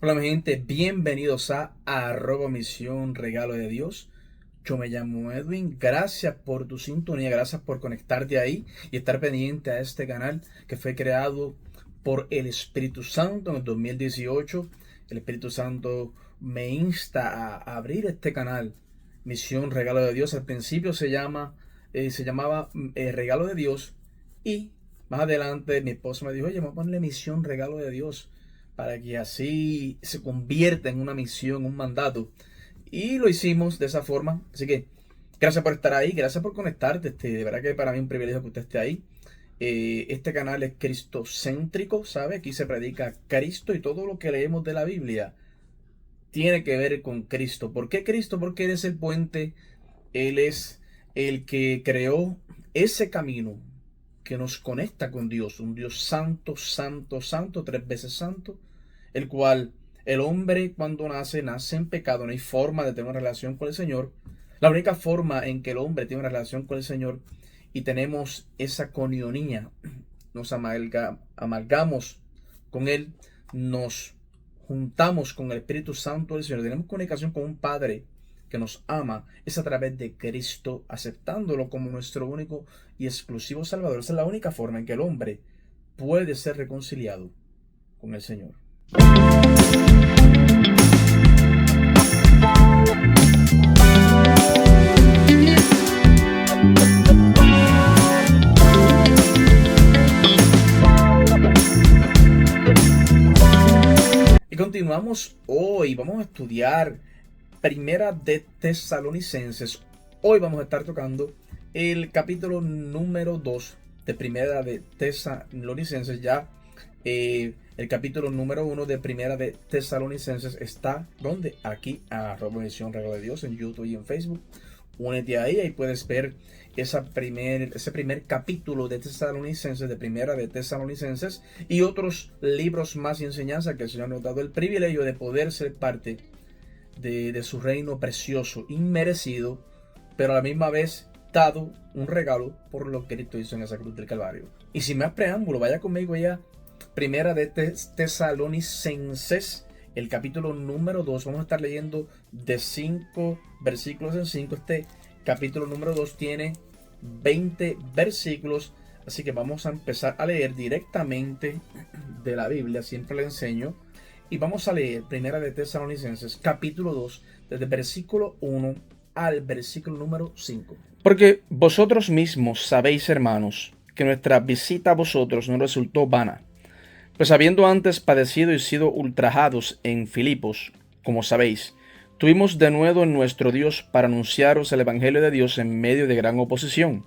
Hola mi gente, bienvenidos a arroba misión regalo de Dios. Yo me llamo Edwin, gracias por tu sintonía, gracias por conectarte ahí y estar pendiente a este canal que fue creado por el Espíritu Santo en el 2018. El Espíritu Santo me insta a abrir este canal, Misión Regalo de Dios. Al principio se llamaba Regalo de Dios, y más adelante mi esposa me dijo, oye, vamos a ponerle Misión Regalo de Dios para que así se convierta en una misión, un mandato. Y lo hicimos de esa forma. Así que gracias por estar ahí, gracias por conectarte. De verdad que para mí es un privilegio que usted esté ahí. Este canal es cristocéntrico, ¿sabe? Aquí se predica Cristo y todo lo que leemos de la Biblia tiene que ver con Cristo. ¿Por qué Cristo? Porque Él es el puente, Él es el que creó ese camino que nos conecta con Dios, un Dios santo, santo, santo, tres veces santo, el cual el hombre cuando nace en pecado, no hay forma de tener una relación con el Señor. La única forma en que el hombre tiene una relación con el Señor y tenemos esa conionía, nos amalgamos con Él, nos juntamos con el Espíritu Santo del Señor, tenemos comunicación con un Padre que nos ama, es a través de Cristo, aceptándolo como nuestro único y exclusivo Salvador. Esa es la única forma en que el hombre puede ser reconciliado con el Señor. Y continuamos hoy, vamos a estudiar Primera de Tesalonicenses. Hoy vamos a estar tocando el capítulo número 2 de Primera de Tesalonicenses. Ya el capítulo número 1 de Primera de Tesalonicenses está donde aquí a Misión Regalo de Dios en YouTube y en Facebook. Únete ahí puedes ver ese primer capítulo de Tesalonicenses, de Primera de Tesalonicenses, y otros libros más y enseñanzas que el Señor nos ha dado el privilegio de poder ser parte de su reino precioso, inmerecido, pero a la misma vez dado un regalo por lo que Cristo hizo en esa cruz del Calvario. Y sin más preámbulo, vaya conmigo ya, Primera de Tesalonicenses, el capítulo número 2. Vamos a estar leyendo de 5 versículos en 5. Este capítulo número 2 tiene 20 versículos, así que vamos a empezar a leer directamente de la Biblia, siempre le enseño. Y vamos a leer Primera de Tesalonicenses, capítulo 2, desde el versículo 1 al versículo número 5. Porque vosotros mismos sabéis, hermanos, que nuestra visita a vosotros no resultó vana, pues habiendo antes padecido y sido ultrajados en Filipos, como sabéis, tuvimos de nuevo en nuestro Dios para anunciaros el Evangelio de Dios en medio de gran oposición.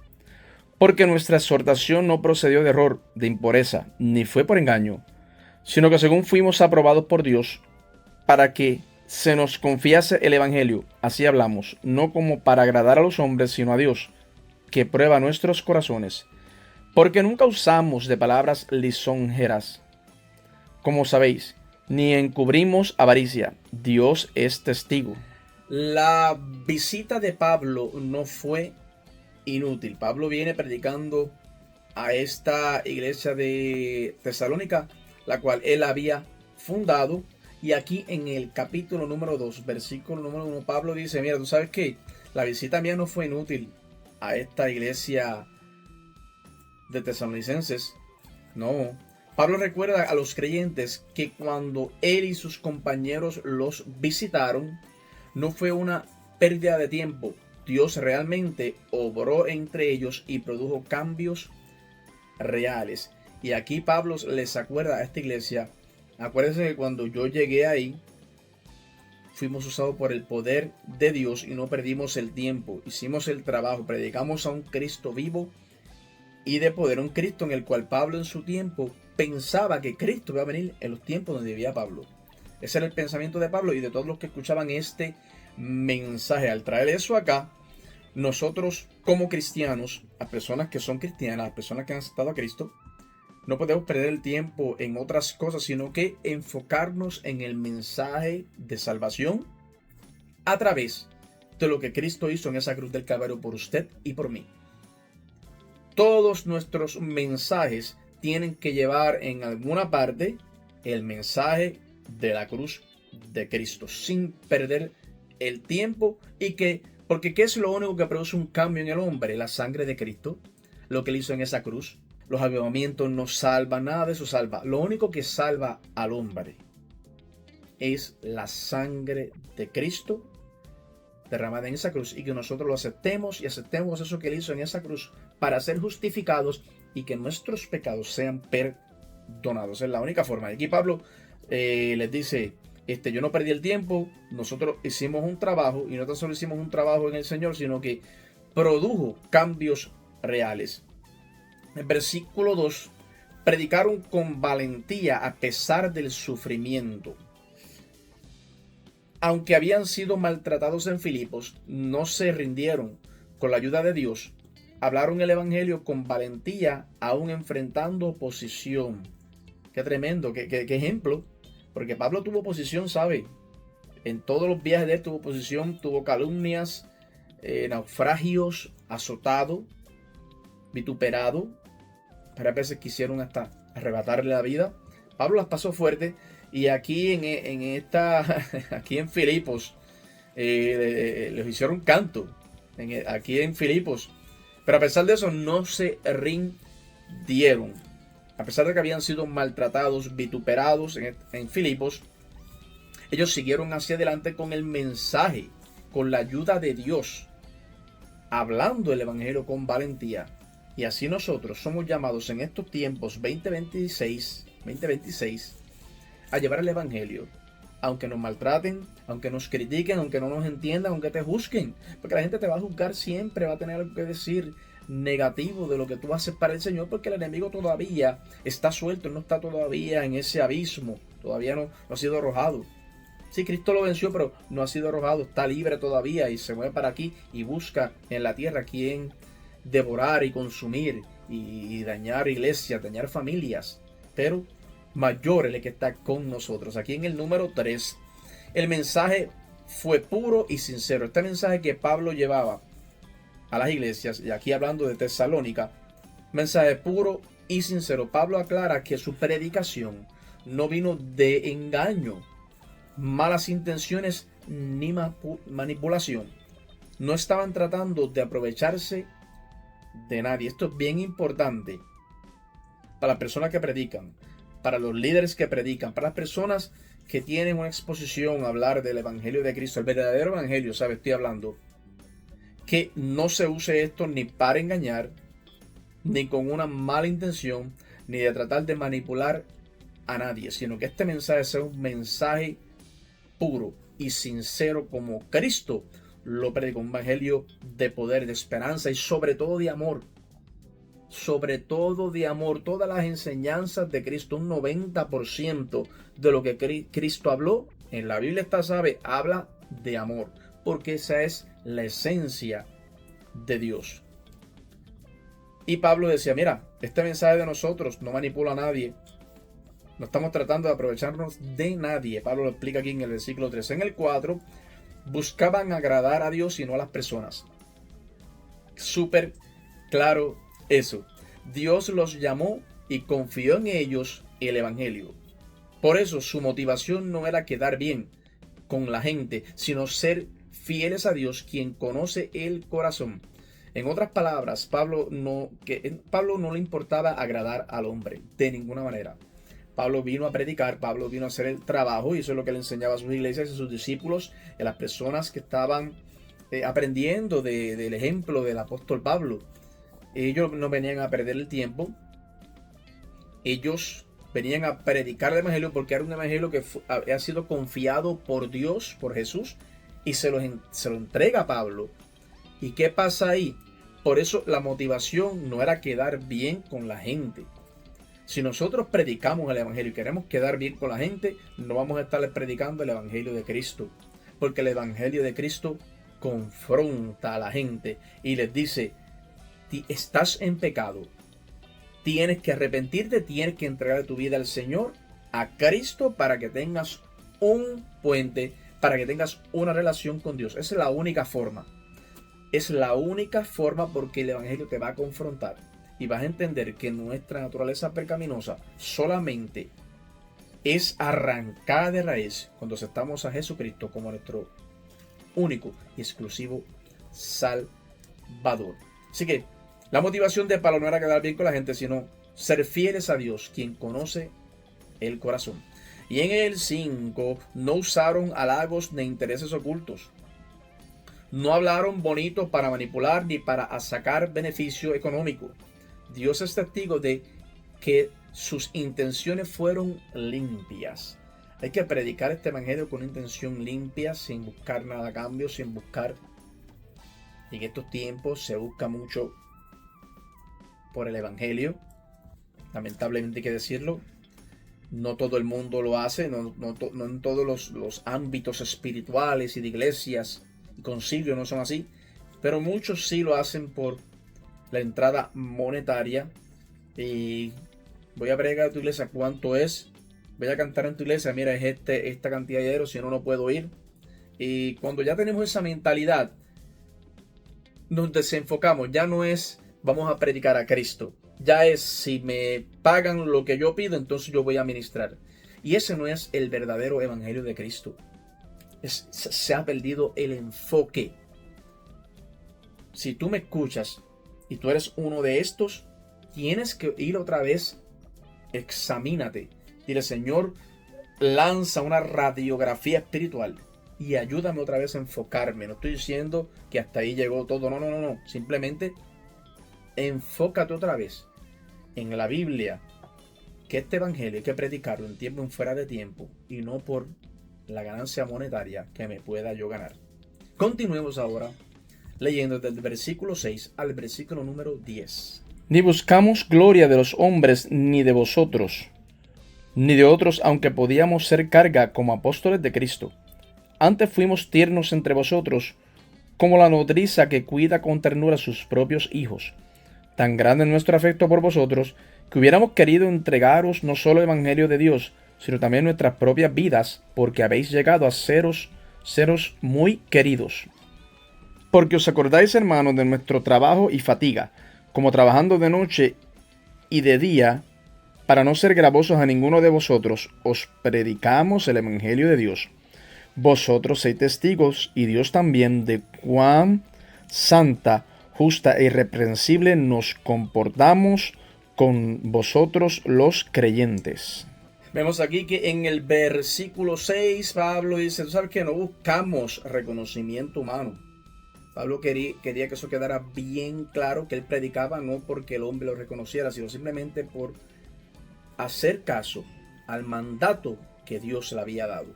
Porque nuestra exhortación no procedió de error, de impureza, ni fue por engaño, sino que según fuimos aprobados por Dios, para que se nos confiase el Evangelio, así hablamos, no como para agradar a los hombres, sino a Dios, que prueba nuestros corazones, porque nunca usamos de palabras lisonjeras, como sabéis, ni encubrimos avaricia. Dios es testigo. La visita de Pablo no fue inútil. Pablo viene predicando a esta iglesia de Tesalónica, la cual él había fundado. Y aquí en el capítulo número 2, versículo número 1, Pablo dice, mira, tú sabes que la visita mía no fue inútil a esta iglesia de tesalonicenses. No. Pablo recuerda a los creyentes que cuando él y sus compañeros los visitaron, no fue una pérdida de tiempo. Dios realmente obró entre ellos y produjo cambios reales. Y aquí Pablo les acuerda a esta iglesia, acuérdense que cuando yo llegué ahí, fuimos usados por el poder de Dios y no perdimos el tiempo. Hicimos el trabajo, predicamos a un Cristo vivo y de poder, un Cristo en el cual Pablo en su tiempo pensaba que Cristo iba a venir en los tiempos donde vivía Pablo. Ese era el pensamiento de Pablo y de todos los que escuchaban este mensaje. Al traer eso acá, nosotros como cristianos, las personas que son cristianas, las personas que han aceptado a Cristo, no podemos perder el tiempo en otras cosas, sino que enfocarnos en el mensaje de salvación a través de lo que Cristo hizo en esa cruz del Calvario por usted y por mí. Todos nuestros mensajes tienen que llevar en alguna parte el mensaje de la cruz de Cristo, sin perder el tiempo. Porque ¿qué es lo único que produce un cambio en el hombre? La sangre de Cristo, lo que él hizo en esa cruz. Los avivamientos no salvan, nada de eso salva. Lo único que salva al hombre es la sangre de Cristo derramada en esa cruz, y que nosotros lo aceptemos y aceptemos eso que él hizo en esa cruz para ser justificados y que nuestros pecados sean perdonados. Es la única forma. Aquí Pablo les dice, yo no perdí el tiempo, nosotros hicimos un trabajo, y no tan solo hicimos un trabajo en el Señor, sino que produjo cambios reales. En versículo 2, predicaron con valentía a pesar del sufrimiento. Aunque habían sido maltratados en Filipos, no se rindieron. Con la ayuda de Dios, hablaron el evangelio con valentía, aún enfrentando oposición. Qué tremendo, qué ejemplo. Porque Pablo tuvo oposición, ¿sabe? En todos los viajes de él tuvo oposición, tuvo calumnias, naufragios, azotado, vituperado. Varias veces quisieron hasta arrebatarle la vida. Pablo las pasó fuerte. Y aquí aquí en Filipos, les hicieron canto, aquí en Filipos. Pero a pesar de eso, no se rindieron. A pesar de que habían sido maltratados, vituperados en Filipos, ellos siguieron hacia adelante con el mensaje, con la ayuda de Dios, hablando el evangelio con valentía. Y así nosotros somos llamados en estos tiempos 2026, a llevar el evangelio, aunque nos maltraten, aunque nos critiquen, aunque no nos entiendan, aunque te juzguen, porque la gente te va a juzgar siempre, va a tener algo que decir negativo de lo que tú haces para el Señor, porque el enemigo todavía está suelto, no está todavía en ese abismo, todavía no ha sido arrojado. Sí, Cristo lo venció, pero no ha sido arrojado, está libre todavía y se mueve para aquí y busca en la tierra quien devorar y consumir y dañar iglesias, dañar familias, pero mayor es el que está con nosotros. Aquí en el número 3, el mensaje fue puro y sincero. Este mensaje que Pablo llevaba a las iglesias, y aquí hablando de Tesalónica, mensaje puro y sincero. Pablo aclara que su predicación no vino de engaño, malas intenciones ni manipulación. No estaban tratando de aprovecharse de nadie. Esto es bien importante para las personas que predican, para los líderes que predican, para las personas que tienen una exposición a hablar del evangelio de Cristo, el verdadero evangelio, ¿sabe? Estoy hablando. Que no se use esto ni para engañar, ni con una mala intención, ni de tratar de manipular a nadie, sino que este mensaje sea un mensaje puro y sincero como Cristo lo predicó, un evangelio de poder, de esperanza y sobre todo de amor. Sobre todo de amor. Todas las enseñanzas de Cristo, un 90% de lo que Cristo habló en la Biblia está, ¿sabe? Habla de amor, porque esa es la esencia de Dios. Y Pablo decía, mira, este mensaje de nosotros no manipula a nadie, no estamos tratando de aprovecharnos de nadie. Pablo lo explica aquí en el versículo 3. En el 4, buscaban agradar a Dios y no a las personas. Súper claro eso. Dios los llamó y confió en ellos el evangelio. Por eso su motivación no era quedar bien con la gente, sino ser fieles a Dios, quien conoce el corazón. En otras palabras, Pablo no le importaba agradar al hombre de ninguna manera. Pablo vino a predicar, Pablo vino a hacer el trabajo, y eso es lo que le enseñaba a sus iglesias, a sus discípulos, a las personas que estaban aprendiendo del ejemplo del apóstol Pablo. Ellos no venían a perder el tiempo, ellos venían a predicar el evangelio porque era un evangelio que había sido confiado por Dios, por Jesús, y se lo entrega a Pablo. ¿Y qué pasa ahí? Por eso la motivación no era quedar bien con la gente. Si nosotros predicamos el evangelio y queremos quedar bien con la gente, no vamos a estar predicando el evangelio de Cristo, porque el evangelio de Cristo confronta a la gente y les dice: estás en pecado, tienes que arrepentirte, tienes que entregar tu vida al Señor, a Cristo, para que tengas un puente, para que tengas una relación con Dios. Esa es la única forma. Es la única forma, porque el evangelio te va a confrontar y vas a entender que nuestra naturaleza pecaminosa solamente es arrancada de raíz cuando aceptamos a Jesucristo como nuestro único y exclusivo Salvador. Así que la motivación de Pablo no era quedar bien con la gente, sino ser fieles a Dios, quien conoce el corazón. Y en el 5, no usaron halagos ni intereses ocultos. No hablaron bonito para manipular ni para sacar beneficio económico. Dios es testigo de que sus intenciones fueron limpias. Hay que predicar este evangelio con una intención limpia, sin buscar nada a cambio, sin buscar. En estos tiempos se busca mucho por el evangelio. Lamentablemente hay que decirlo. No todo el mundo lo hace, no en todos los ámbitos espirituales y de iglesias y concilios no son así. Pero muchos sí lo hacen por la entrada monetaria. Y voy a pregar a tu iglesia cuánto es. Voy a cantar en tu iglesia, mira, es esta cantidad de dinero, si no, no puedo ir. Y cuando ya tenemos esa mentalidad, nos desenfocamos. Ya no es vamos a predicar a Cristo. Ya es si me pagan lo que yo pido, entonces yo voy a ministrar. Y ese no es el verdadero evangelio de Cristo. Se ha perdido el enfoque. Si tú me escuchas y tú eres uno de estos, tienes que ir otra vez, examínate. Dile, Señor, lanza una radiografía espiritual y ayúdame otra vez a enfocarme. No estoy diciendo que hasta ahí llegó todo. No. Simplemente enfócate otra vez en la Biblia, que este evangelio hay que predicarlo en tiempo y fuera de tiempo, y no por la ganancia monetaria que me pueda yo ganar. Continuemos ahora leyendo desde el versículo 6 al versículo número 10. Ni buscamos gloria de los hombres, ni de vosotros, ni de otros, aunque podíamos ser carga como apóstoles de Cristo. Antes fuimos tiernos entre vosotros, como la nodriza que cuida con ternura a sus propios hijos. Tan grande es nuestro afecto por vosotros, que hubiéramos querido entregaros no solo el evangelio de Dios, sino también nuestras propias vidas, porque habéis llegado a seros muy queridos. Porque os acordáis, hermanos, de nuestro trabajo y fatiga, como trabajando de noche y de día, para no ser gravosos a ninguno de vosotros, os predicamos el evangelio de Dios. Vosotros sois testigos, y Dios también, de cuán santa, justa e irreprensible nos comportamos con vosotros los creyentes. Vemos aquí que en el versículo 6 Pablo dice, tú sabes que no buscamos reconocimiento humano. Pablo quería que eso quedara bien claro, que él predicaba no porque el hombre lo reconociera, sino simplemente por hacer caso al mandato que Dios le había dado,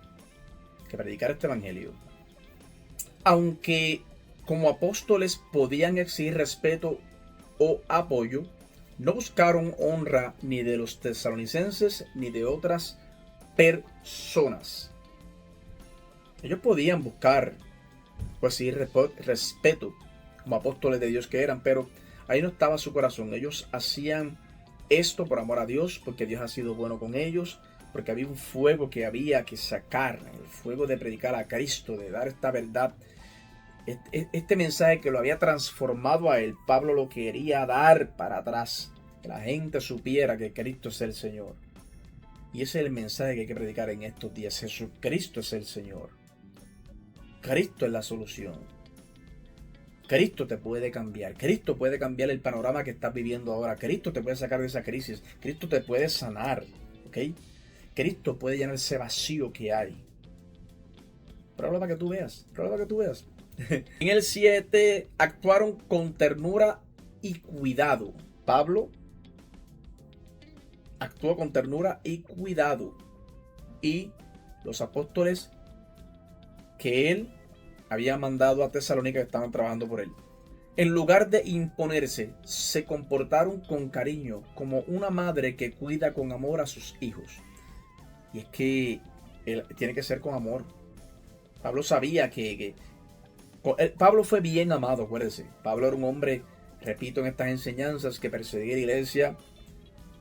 que predicar este evangelio. Aunque como apóstoles podían exigir respeto o apoyo, no buscaron honra ni de los tesalonicenses ni de otras personas. Ellos podían buscar, pues sí, respeto como apóstoles de Dios que eran, pero ahí no estaba su corazón. Ellos hacían esto por amor a Dios, porque Dios ha sido bueno con ellos, porque había un fuego que había que sacar, el fuego de predicar a Cristo, de dar esta verdad. Este mensaje que lo había transformado a él, Pablo lo quería dar para atrás, que la gente supiera que Cristo es el Señor. Y ese es el mensaje que hay que predicar en estos días. Jesucristo es el Señor. Cristo es la solución. Cristo te puede cambiar. Cristo puede cambiar el panorama que estás viviendo ahora. Cristo te puede sacar de esa crisis. Cristo te puede sanar. ¿Ok? Cristo puede llenar ese vacío que hay. Prueba para que tú veas. Prueba para que tú veas. En el 7, actuaron con ternura y cuidado. Pablo actuó con ternura y cuidado. Y los apóstoles que él había mandado a Tesalónica que estaban trabajando por él, en lugar de imponerse, se comportaron con cariño, como una madre que cuida con amor a sus hijos. Y es que él tiene que ser con amor. Pablo sabía que Pablo fue bien amado, acuérdense. Pablo era un hombre, repito en estas enseñanzas, que perseguía la iglesia,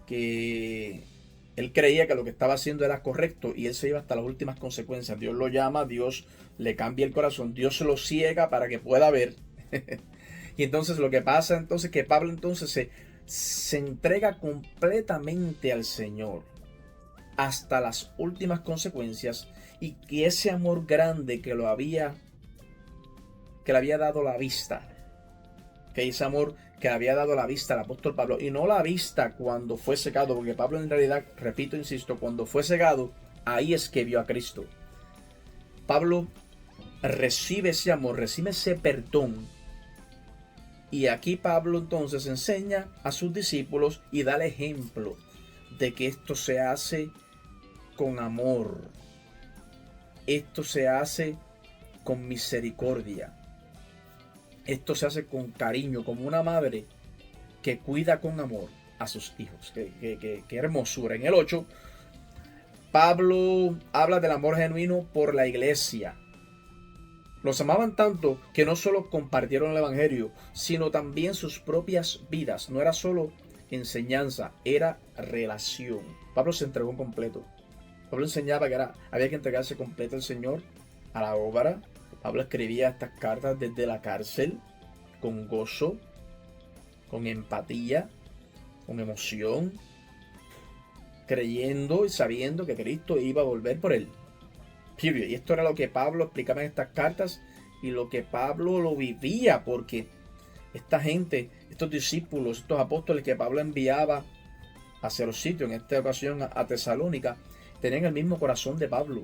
que él creía que lo que estaba haciendo era correcto y él se iba hasta las últimas consecuencias. Dios lo llama, Dios le cambia el corazón, Dios lo ciega para que pueda ver. Y entonces lo que pasa entonces es que Pablo entonces se entrega completamente al Señor. hasta las últimas consecuencias, y que ese amor grande que le había dado la vista, que ese amor que le había dado la vista al apóstol Pablo, y no la vista cuando fue cegado, porque Pablo en realidad, repito, insisto, cuando fue cegado, ahí es que vio a Cristo. Pablo recibe ese amor, recibe ese perdón, y aquí Pablo entonces enseña a sus discípulos y da el ejemplo de que esto se hace con amor, esto se hace con misericordia, esto se hace con cariño, como una madre que cuida con amor a sus hijos. Qué hermosura. En el 8, Pablo habla del amor genuino por la iglesia. Los amaban tanto que no solo compartieron el evangelio, sino también sus propias vidas. No era solo enseñanza, era relación. Pablo se entregó completo. Pablo enseñaba que había que entregarse completo al Señor, a la obra. Pablo escribía estas cartas desde la cárcel, con gozo, con empatía, con emoción, creyendo y sabiendo que Cristo iba a volver por él. Period. Y esto era lo que Pablo explicaba en estas cartas y lo que Pablo lo vivía, porque esta gente, estos discípulos, estos apóstoles que Pablo enviaba hacia los sitios, en esta ocasión a Tesalónica, tenían el mismo corazón de Pablo.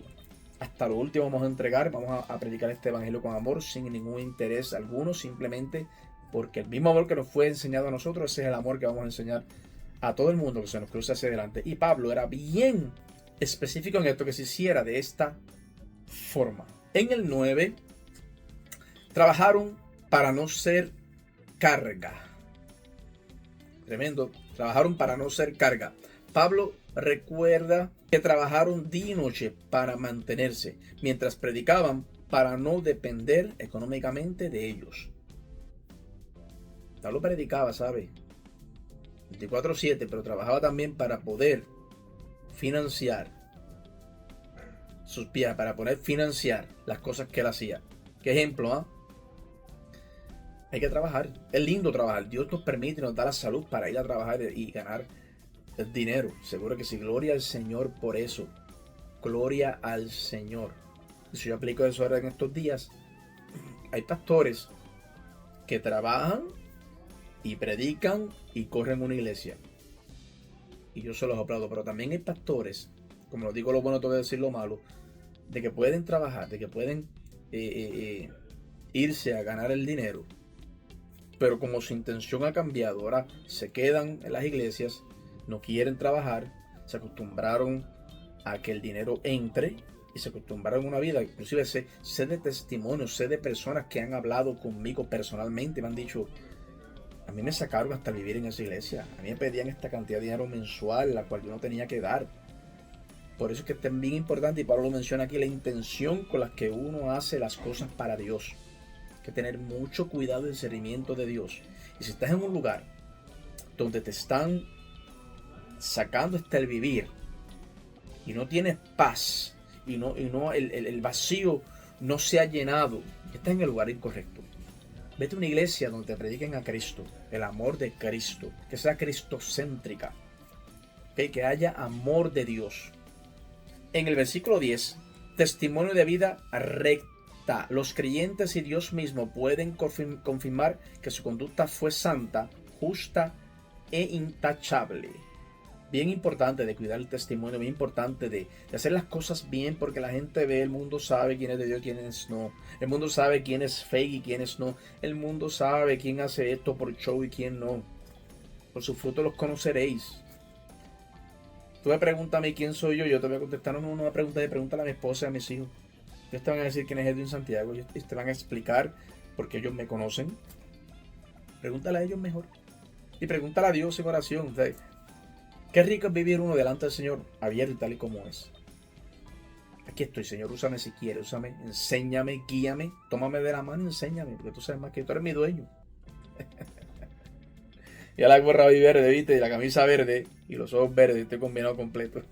Hasta lo último vamos a entregar, vamos a predicar este evangelio con amor, sin ningún interés alguno, simplemente porque el mismo amor que nos fue enseñado a nosotros, ese es el amor que vamos a enseñar a todo el mundo que se nos cruce hacia adelante. Y Pablo era bien específico en esto, que se hiciera de esta forma. En el 9, trabajaron para no ser carga. Tremendo, trabajaron para no ser carga. Pablo recuerda que trabajaron día y noche para mantenerse, mientras predicaban para no depender económicamente de ellos. Pablo predicaba, ¿sabe? 24/7, pero trabajaba también para poder financiar sus viajes, para poder financiar las cosas que él hacía. ¿Qué ejemplo, ah? Hay que trabajar, es lindo trabajar. Dios nos permite y nos da la salud para ir a trabajar y ganar el dinero. Seguro que sí, gloria al Señor por eso. Gloria al Señor. Y si yo aplico eso ahora en estos días, hay pastores que trabajan y predican y corren una iglesia. Y yo se los aplaudo. Pero también hay pastores, como lo digo lo bueno, tengo que decir lo malo, de que pueden trabajar, de que pueden irse a ganar el dinero, pero como su intención ha cambiado, ahora se quedan en las iglesias, no quieren trabajar, se acostumbraron a que el dinero entre y se acostumbraron a una vida. Inclusive sé de testimonios, sé de personas que han hablado conmigo personalmente y me han dicho: a mí me sacaron hasta vivir en esa iglesia, a mí me pedían esta cantidad de dinero mensual, la cual yo no tenía que dar. Por eso es que es bien importante, y Pablo lo menciona aquí, la intención con la que uno hace las cosas para Dios. Hay que tener mucho cuidado del discernimiento de Dios. Y si estás en un lugar donde te están sacando hasta el vivir y no tienes paz y el vacío no se ha llenado, estás en el lugar incorrecto. Vete a una iglesia donde te prediquen a Cristo, el amor de Cristo, que sea cristocéntrica, ¿okay? Que haya amor de Dios. En el versículo 10, testimonio de vida recta. Los creyentes y Dios mismo pueden confirmar que su conducta fue santa, justa e intachable. Bien importante de cuidar el testimonio, bien importante de hacer las cosas bien, porque la gente ve, el mundo sabe quién es de Dios, quién es no. El mundo sabe quién es fake y quién es no. El mundo sabe quién hace esto por show y quién no. Por sus frutos los conoceréis. Tú me preguntas a mí quién soy yo te voy a contestar una pregunta de pregúntale a mi esposa y a mis hijos. Ellos te van a decir quién es Edwin Santiago y te van a explicar porque ellos me conocen. Pregúntale a ellos mejor. Y pregúntale a Dios en oración. O sea, qué rico es vivir uno delante del Señor abierto y tal y como es. Aquí estoy, Señor, úsame si quieres, úsame, enséñame, guíame, tómame de la mano y enséñame, porque tú sabes más que tú eres mi dueño. Y a la gorra verde, ¿viste? Y la camisa verde y los ojos verdes, estoy combinado completo.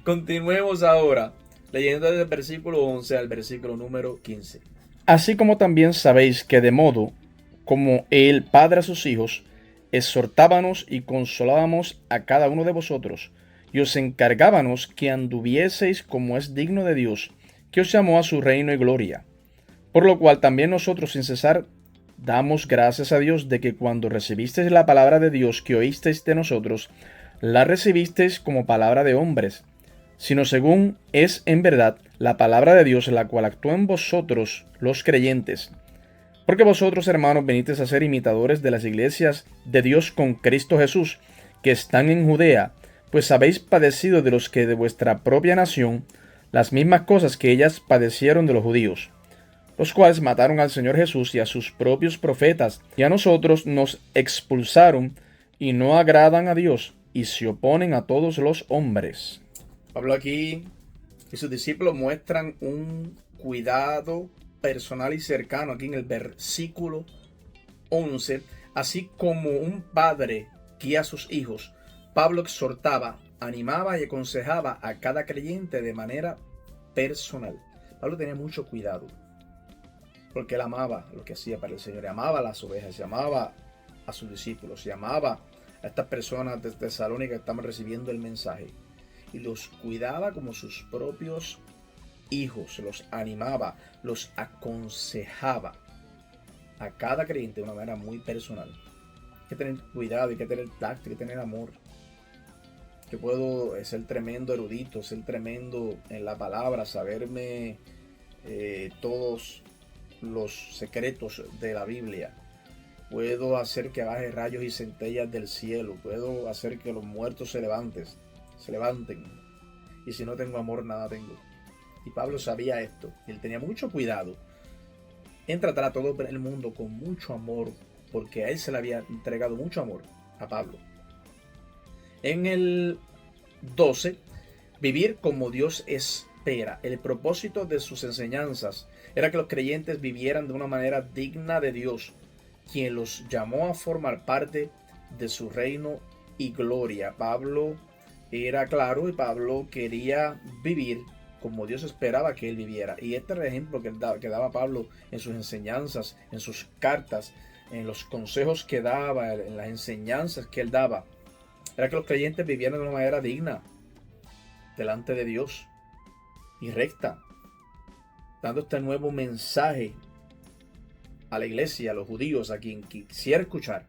Continuemos ahora, leyendo desde el versículo 11 al versículo número 15. Así como también sabéis que de modo como el Padre a sus hijos, exhortábamos y consolábamos a cada uno de vosotros y os encargábamos que anduvieseis como es digno de Dios, que os llamó a su reino y gloria. Por lo cual también nosotros sin cesar damos gracias a Dios de que cuando recibisteis la palabra de Dios que oísteis de nosotros, la recibisteis como palabra de hombres, sino según es en verdad la palabra de Dios, la cual actúa en vosotros los creyentes. Porque vosotros, hermanos, venisteis a ser imitadores de las iglesias de Dios con Cristo Jesús, que están en Judea, pues habéis padecido de los que de vuestra propia nación las mismas cosas que ellas padecieron de los judíos, los cuales mataron al Señor Jesús y a sus propios profetas, y a nosotros nos expulsaron, y no agradan a Dios, y se oponen a todos los hombres. Pablo aquí y sus discípulos muestran un cuidado personal y cercano aquí en el versículo 11, así como un padre guía a sus hijos. Pablo exhortaba, animaba y aconsejaba a cada creyente de manera personal. Pablo tenía mucho cuidado, porque él amaba lo que hacía para el Señor, y amaba a las ovejas, y amaba a sus discípulos, y amaba a estas personas de Tesalónica que estaban recibiendo el mensaje, y los cuidaba como sus propios hijos, los animaba, los aconsejaba a cada creyente de una manera muy personal. Hay que tener cuidado, hay que tener tacto, hay que tener amor. Yo puedo ser tremendo erudito, ser tremendo en la palabra, saberme todos los secretos de la Biblia. Puedo hacer que baje rayos y centellas del cielo. Puedo hacer que los muertos se levanten. Y si no tengo amor, nada tengo. Y Pablo sabía esto. Él tenía mucho cuidado en tratar a todo el mundo con mucho amor, porque a él se le había entregado mucho amor, a Pablo. En el 12, vivir como Dios espera. El propósito de sus enseñanzas era que los creyentes vivieran de una manera digna de Dios, quien los llamó a formar parte de su reino y gloria. Pablo era claro y Pablo quería vivir como Dios esperaba que él viviera. Y este era el ejemplo que daba Pablo en sus enseñanzas, en sus cartas, en los consejos que daba, en las enseñanzas que él daba. Era que los creyentes vivieran de una manera digna delante de Dios y recta, dando este nuevo mensaje a la iglesia, a los judíos, a quien quisiera escuchar,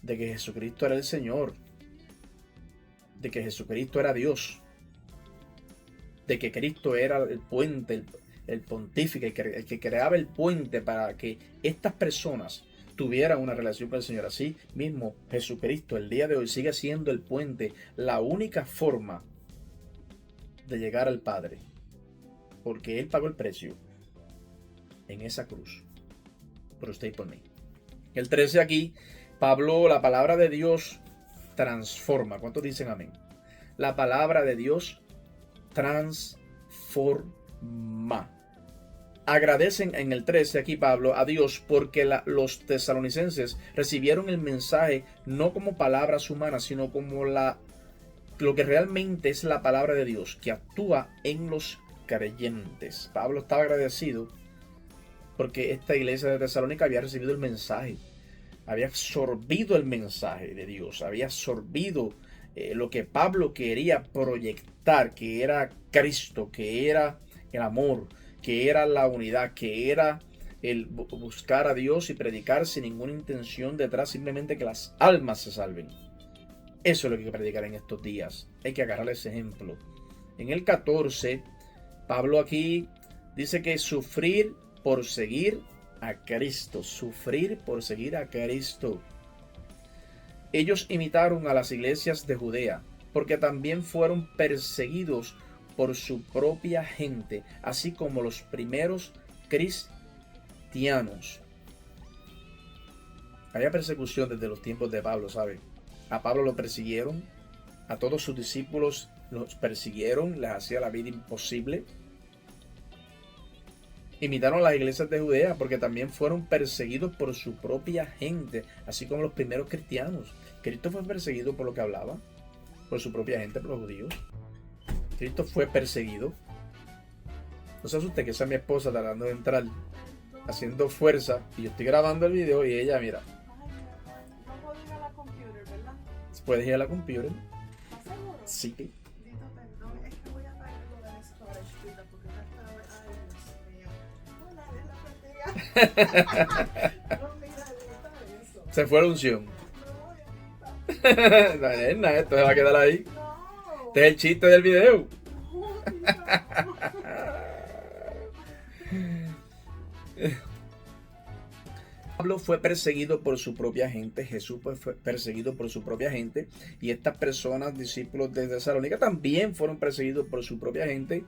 de que Jesucristo era el Señor, de que Jesucristo era Dios, de que Cristo era el puente, el pontífice, el que creaba el puente para que estas personas tuvieran una relación con el Señor. Así mismo, Jesucristo el día de hoy sigue siendo el puente, la única forma de llegar al Padre, porque Él pagó el precio en esa cruz por usted y por mí. El 13 aquí, Pablo, la palabra de Dios transforma. ¿Cuántos dicen amén? La palabra de Dios transforma. Agradecen en el 13 aquí Pablo a Dios porque los tesalonicenses recibieron el mensaje no como palabras humanas, sino como lo que realmente es la palabra de Dios que actúa en los creyentes. Pablo estaba agradecido porque esta iglesia de Tesalónica había recibido el mensaje, había absorbido el mensaje de Dios, había absorbido lo que Pablo quería proyectar, que era Cristo, que era el amor, que era la unidad, que era el buscar a Dios y predicar sin ninguna intención detrás, simplemente que las almas se salven. Eso es lo que hay que predicar en estos días. Hay que agarrar ese ejemplo. En el 14, Pablo aquí dice que sufrir por seguir a Cristo. Sufrir por seguir a Cristo. Ellos imitaron a las iglesias de Judea, porque también fueron perseguidos por su propia gente, así como los primeros cristianos. Había persecución desde los tiempos de Pablo, ¿sabe? A Pablo lo persiguieron, a todos sus discípulos los persiguieron, les hacía la vida imposible. Imitaron a las iglesias de Judea porque también fueron perseguidos por su propia gente, así como los primeros cristianos. Cristo fue perseguido por lo que hablaba, por su propia gente, por los judíos. Cristo fue perseguido. No se asuste que esa es mi esposa tratando de entrar, haciendo fuerza, y yo estoy grabando el video y ella, mira. No puedo ir a la computer, ¿verdad? ¿Puedes ir a la computer? ¿Seguro? Sí. No, mira, edita eso. Se fue la unción. No, edita. Nena, esto se va a quedar ahí. No. Este es el chiste del video. No, mira. Pablo fue perseguido por su propia gente, Jesús fue perseguido por su propia gente, y estas personas, discípulos de Tesalónica, también fueron perseguidos por su propia gente,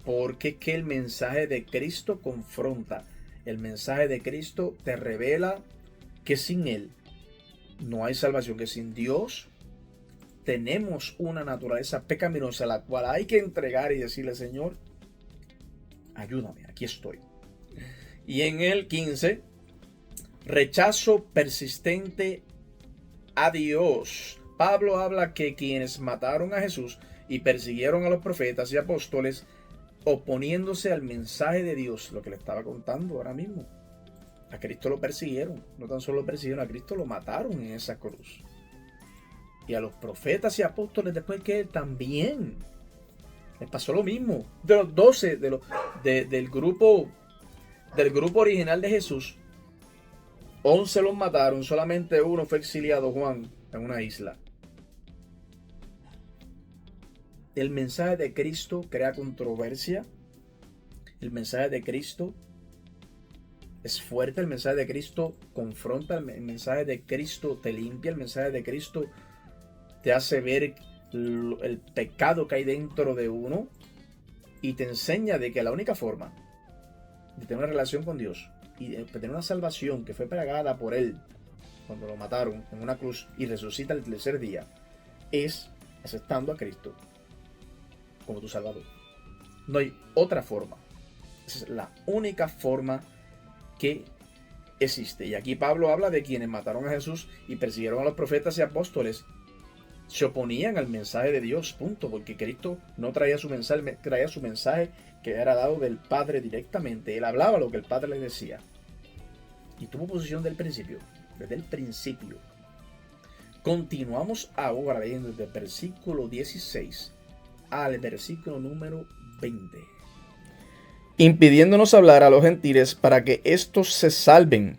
porque es que el mensaje de Cristo confronta. El mensaje de Cristo te revela que sin Él no hay salvación, que sin Dios tenemos una naturaleza pecaminosa, a la cual hay que entregar y decirle: Señor, ayúdame, aquí estoy. Y en el 15, rechazo persistente a Dios. Pablo habla que quienes mataron a Jesús y persiguieron a los profetas y apóstoles, oponiéndose al mensaje de Dios, lo que le estaba contando ahora mismo. A Cristo lo persiguieron, no tan solo lo persiguieron, a Cristo lo mataron en esa cruz. Y a los profetas y apóstoles después que él también les pasó lo mismo. De los 12, del grupo original de Jesús, 11 los mataron, solamente uno fue exiliado, Juan, en una isla. El mensaje de Cristo crea controversia. El mensaje de Cristo es fuerte. El mensaje de Cristo confronta. El mensaje de Cristo te limpia. El mensaje de Cristo te hace ver el pecado que hay dentro de uno y te enseña de que la única forma de tener una relación con Dios y de tener una salvación que fue pagada por Él cuando lo mataron en una cruz y resucita el tercer día es aceptando a Cristo como tu Salvador. No hay otra forma. Esa es la única forma que existe. Y aquí Pablo habla de quienes mataron a Jesús y persiguieron a los profetas y apóstoles. Se oponían al mensaje de Dios, punto, porque Cristo no traía su mensaje que era dado del Padre directamente. Él hablaba lo que el Padre le decía. Y tuvo posición desde el principio. Continuamos ahora leyendo desde el versículo 16 al versículo número 20. Impidiéndonos hablar a los gentiles para que éstos se salven.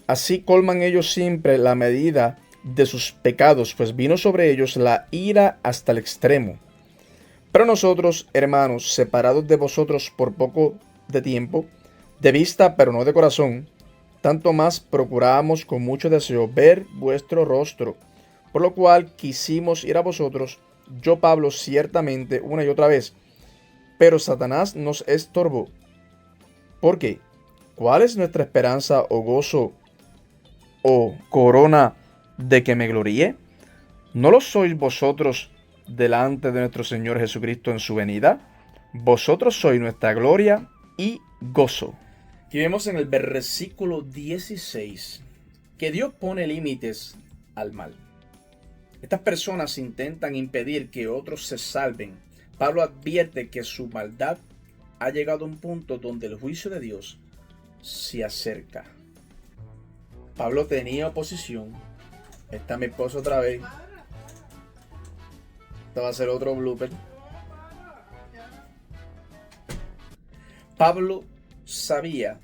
Así colman ellos siempre la medida de sus pecados, pues vino sobre ellos la ira hasta el extremo. Pero nosotros, hermanos, separados de vosotros por poco de tiempo, de vista pero no de corazón, tanto más procurábamos con mucho deseo ver vuestro rostro, por lo cual quisimos ir a vosotros, yo Pablo ciertamente una y otra vez, pero Satanás nos estorbó. ¿Por qué? ¿Cuál es nuestra esperanza o gozo o corona de que me gloríe? ¿No lo sois vosotros delante de nuestro Señor Jesucristo en su venida? Vosotros sois nuestra gloria y gozo. Aquí vemos en el versículo 16 que Dios pone límites al mal. Estas personas intentan impedir que otros se salven. Pablo advierte que su maldad ha llegado a un punto donde el juicio de Dios se acerca. Pablo tenía oposición. Está mi esposo otra vez. Esto va a ser otro blooper. Pablo sabía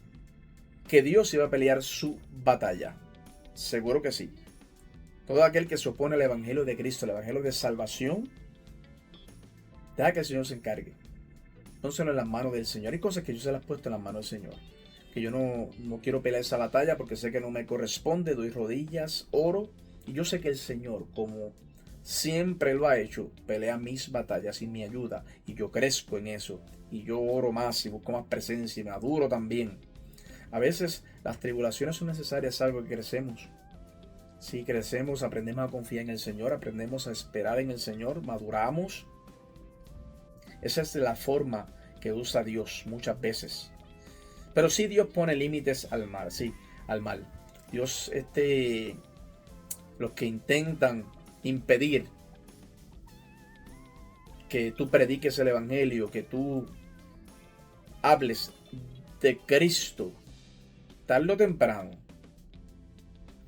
que Dios iba a pelear su batalla. Seguro que sí. Todo aquel que se opone al evangelio de Cristo, el evangelio de salvación, deja que el Señor se encargue. Pónselo en las manos del Señor. Hay cosas que yo se las he puesto en las manos del Señor. Que yo no quiero pelear esa batalla porque sé que no me corresponde. Doy rodillas, oro. Y yo sé que el Señor, como siempre lo ha hecho, pelea mis batallas y me ayuda. Y yo crezco en eso. Y yo oro más y busco más presencia y maduro también. A veces las tribulaciones son necesarias, algo que crecemos. Si crecemos, aprendemos a confiar en el Señor, aprendemos a esperar en el Señor, maduramos. Esa es la forma que usa Dios muchas veces. Pero sí, Dios pone límites al mal, sí, al mal. Dios, los que intentan impedir que tú prediques el evangelio, que tú hables de Cristo, tarde o temprano,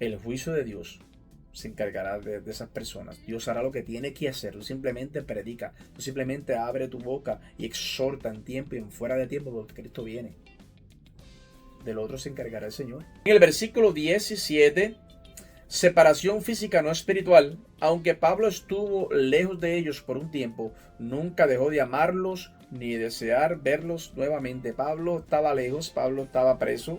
el juicio de Dios se encargará de esas personas. Dios hará lo que tiene que hacer. Tú simplemente predica. Tú simplemente abre tu boca y exhorta en tiempo y en fuera de tiempo, porque Cristo viene. Del otro se encargará el Señor. En el versículo 17, separación física no espiritual. Aunque Pablo estuvo lejos de ellos por un tiempo, nunca dejó de amarlos ni desear verlos nuevamente. Pablo estaba lejos, Pablo estaba preso,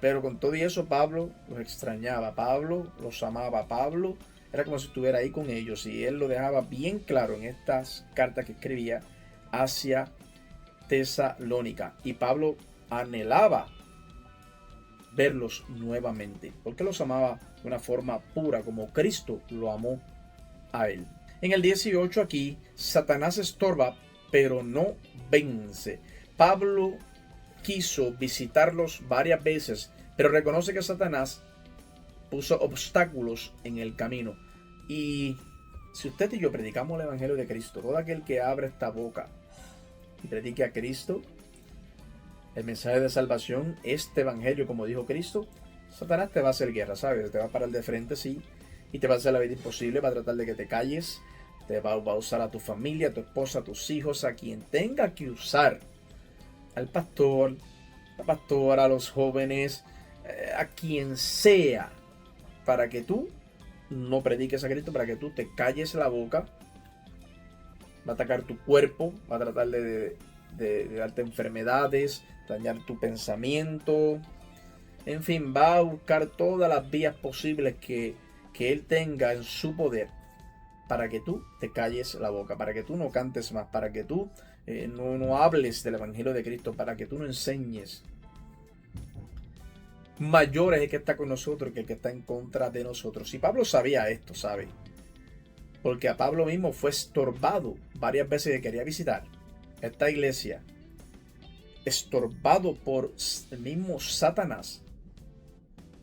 pero con todo y eso Pablo los extrañaba, Pablo los amaba, Pablo era como si estuviera ahí con ellos, y él lo dejaba bien claro en estas cartas que escribía hacia Tesalónica. Y Pablo anhelaba verlos nuevamente, porque los amaba de una forma pura, como Cristo lo amó a él. En el 18 aquí, Satanás estorba, pero no vence. Pablo quiso visitarlos varias veces, pero reconoce que Satanás puso obstáculos en el camino. Y si usted y yo predicamos el Evangelio de Cristo, todo aquel que abre esta boca y predique a Cristo, el mensaje de salvación, este Evangelio, como dijo Cristo, Satanás te va a hacer guerra, ¿sabes? Te va a parar de frente, sí, y te va a hacer la vida imposible, va a tratar de que te calles, te va a usar a tu familia, a tu esposa, a tus hijos, a quien tenga que usar, al pastor, la pastora, a los jóvenes, a quien sea, para que tú no prediques a Cristo, para que tú te calles la boca. Va a atacar tu cuerpo, va a tratar de darte enfermedades, dañar tu pensamiento, en fin, va a buscar todas las vías posibles que él tenga en su poder para que tú te calles la boca, para que tú no cantes más, para que tú no hables del Evangelio de Cristo, para que tú no enseñes. Mayor es el que está con nosotros que el que está en contra de nosotros. Y Pablo sabía esto, ¿sabe? Porque a Pablo mismo fue estorbado varias veces que quería visitar esta iglesia, estorbado por el mismo Satanás,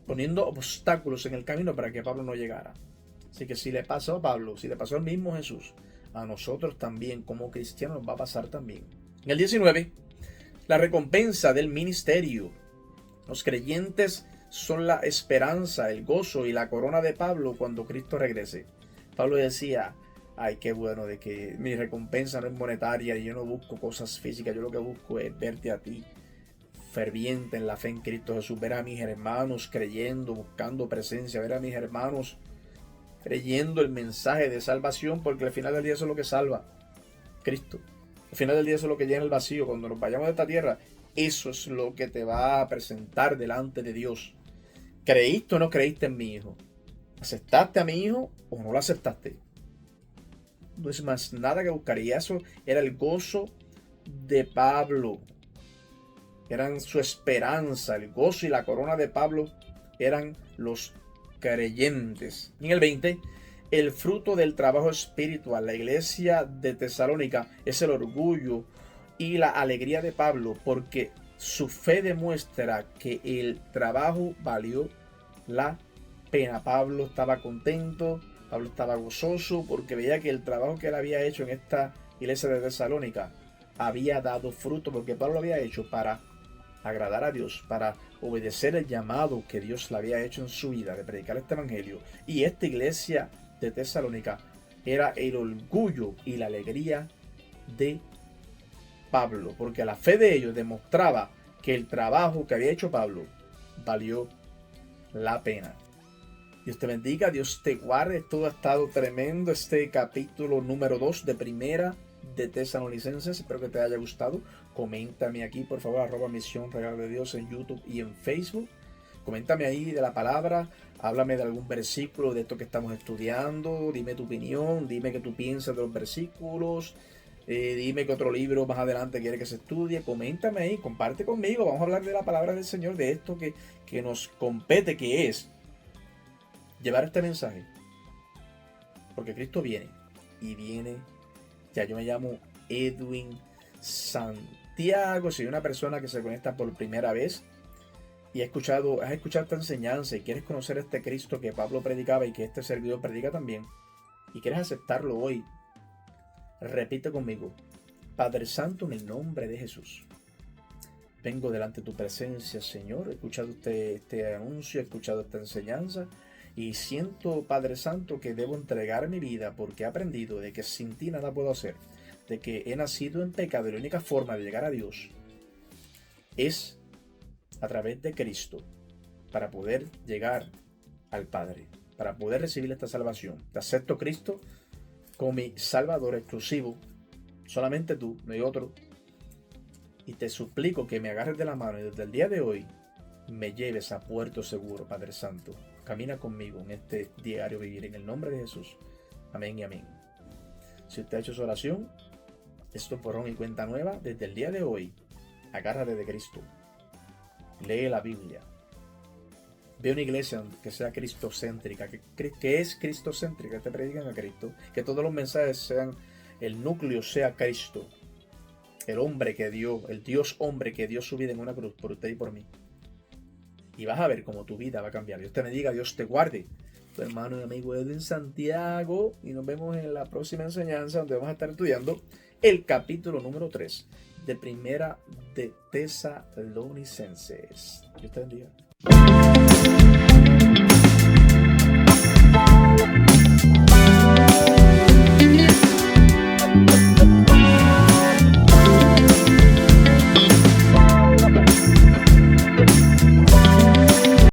poniendo obstáculos en el camino para que Pablo no llegara. Así que si le pasó a Pablo, si le pasó al mismo Jesús, a nosotros también como cristianos nos va a pasar también. En el 19, la recompensa del ministerio. Los creyentes son la esperanza, el gozo y la corona de Pablo cuando Cristo regrese. Pablo decía: ay, qué bueno de que mi recompensa no es monetaria y yo no busco cosas físicas, yo lo que busco es verte a ti, ferviente en la fe en Cristo Jesús, ver a mis hermanos creyendo, buscando presencia, ver a mis hermanos creyendo el mensaje de salvación, porque al final del día eso es lo que salva, Cristo. Al final del día eso es lo que llena el vacío. Cuando nos vayamos de esta tierra, eso es lo que te va a presentar delante de Dios. ¿Creíste o no creíste en mi hijo? ¿Aceptaste a mi hijo o no lo aceptaste? No es más nada que buscar. Y eso era el gozo de Pablo. Eran su esperanza. El gozo y la corona de Pablo eran los creyentes. En el 20, el fruto del trabajo espiritual. La iglesia de Tesalónica es el orgullo y la alegría de Pablo, porque su fe demuestra que el trabajo valió la pena. Pablo estaba contento, Pablo estaba gozoso, porque veía que el trabajo que él había hecho en esta iglesia de Tesalónica había dado fruto, porque Pablo lo había hecho para agradar a Dios, para obedecer el llamado que Dios le había hecho en su vida de predicar este evangelio. Y esta iglesia de Tesalónica era el orgullo y la alegría de Pablo, porque la fe de ellos demostraba que el trabajo que había hecho Pablo valió la pena. Dios te bendiga, Dios te guarde. Todo ha estado tremendo este capítulo número 2 de Primera de Tesalonicenses. Espero que te haya gustado. Coméntame aquí, por favor, @misión Regalo de Dios en YouTube y en Facebook. Coméntame ahí de la palabra, háblame de algún versículo de esto que estamos estudiando, dime tu opinión, dime qué tú piensas de los versículos, dime qué otro libro más adelante quiere que se estudie. Coméntame ahí, comparte conmigo, vamos a hablar de la palabra del Señor, de esto que nos compete, que es llevar este mensaje, porque Cristo viene, y viene ya. Yo me llamo Edwin Santiago, soy una persona que se conecta por primera vez y has escuchado esta enseñanza y quieres conocer a este Cristo que Pablo predicaba y que este servidor predica también, y quieres aceptarlo hoy. Repite conmigo: Padre Santo, en el nombre de Jesús, vengo delante de tu presencia, Señor. He escuchado este anuncio, he escuchado esta enseñanza, Y siento, Padre Santo, que debo entregar mi vida porque he aprendido de que sin ti nada puedo hacer, de que he nacido en pecado y la única forma de llegar a Dios es a través de Cristo para poder llegar al Padre, para poder recibir esta salvación. Te acepto, Cristo, como mi Salvador exclusivo, solamente tú, no hay otro. Y te suplico que me agarres de la mano y desde el día de hoy me lleves a puerto seguro, Padre Santo. Camina conmigo en este diario vivir en el nombre de Jesús. Amén y amén. Si usted ha hecho su oración, esto es borrón y cuenta nueva. Desde el día de hoy, agárrate de Cristo. Lee la Biblia. Ve una iglesia que sea cristocéntrica, que es cristocéntrica, que te predican a Cristo. Que todos los mensajes sean, el núcleo sea Cristo. El hombre que dio, el Dios hombre que dio su vida en una cruz por usted y por mí. Y vas a ver cómo tu vida va a cambiar. Dios te bendiga, Dios te guarde. Tu hermano y amigo Edwin Santiago. Y nos vemos en la próxima enseñanza donde vamos a estar estudiando el capítulo número 3 de Primera de Tesalonicenses. Dios te bendiga.